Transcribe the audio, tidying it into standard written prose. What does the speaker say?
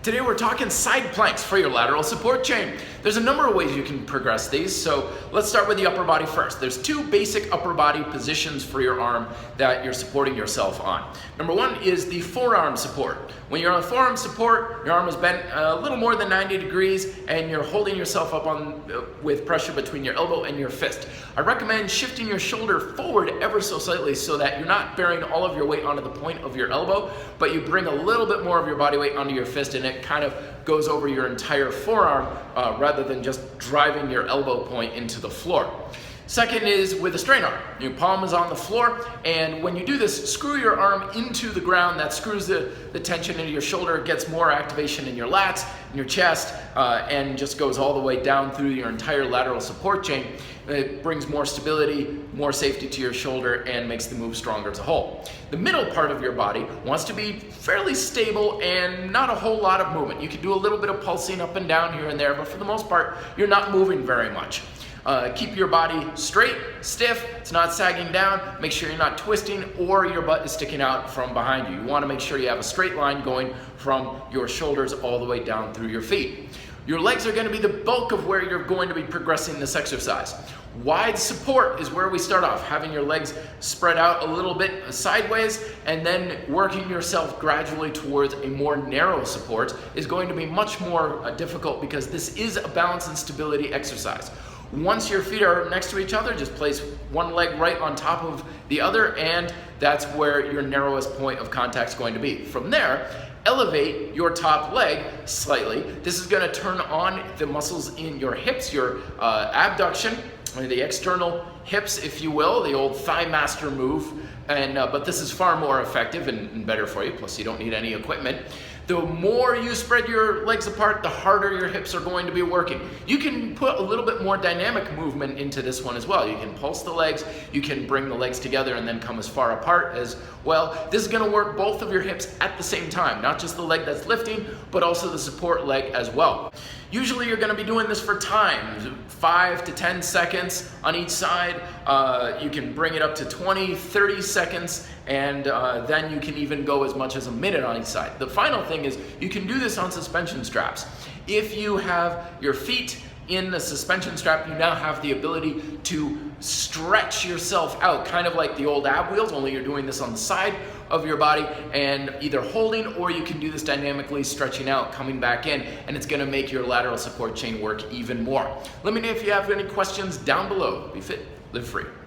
Today we're talking side planks for your lateral support chain. There's a number of ways you can progress these, so let's start with the upper body first. There's two basic upper body positions for your arm that you're supporting yourself on. Number one is the forearm support. When you're on forearm support, your arm is bent a little more than 90 degrees and you're holding yourself up with pressure between your elbow and your fist. I recommend shifting your shoulder forward ever so slightly so that you're not bearing all of your weight onto the point of your elbow, but you bring a little bit more of your body weight onto your fist and it kind of goes over your entire forearm rather than just driving your elbow point into the floor. Second is with a straight arm. Your palm is on the floor, and when you do this, screw your arm into the ground. That screws the tension into your shoulder, gets more activation in your lats, in your chest, and just goes all the way down through your entire lateral support chain. It brings more stability, more safety to your shoulder, and makes the move stronger as a whole. The middle part of your body wants to be fairly stable and not a whole lot of movement. You can do a little bit of pulsing up and down here and there, but for the most part, you're not moving very much. Keep your body straight, stiff, it's not sagging down, make sure you're not twisting or your butt is sticking out from behind you. You want to make sure you have a straight line going from your shoulders all the way down through your feet. Your legs are going to be the bulk of where you're going to be progressing this exercise. Wide support is where we start off, having your legs spread out a little bit sideways and then working yourself gradually towards a more narrow support is going to be much more difficult because this is a balance and stability exercise. Once your feet are next to each other, just place one leg right on top of the other, and that's where your narrowest point of contact is going to be. From there, elevate your top leg slightly. This is going to turn on the muscles in your hips, your abduction, the external hips, if you will, the old thigh master move. But this is far more effective and better for you, plus you don't need any equipment. The more you spread your legs apart, the harder your hips are going to be working. You can put a little bit more dynamic movement into this one as well. You can pulse the legs, you can bring the legs together and then come as far apart as well. This is going to work both of your hips at the same time, not just the leg that's lifting, but also the support leg as well. Usually you're going to be doing this for time, 5 to 10 seconds on each side. You can bring it up to 20, 30 seconds, and then you can even go as much as a minute on each side. The final thing is you can do this on suspension straps. If you have your feet in the suspension strap, you now have the ability to stretch yourself out, kind of like the old ab wheels, only you're doing this on the side of your body and either holding, or you can do this dynamically, stretching out, coming back in, and it's going to make your lateral support chain work even more. Let me know if you have any questions down below. Be fit, live free.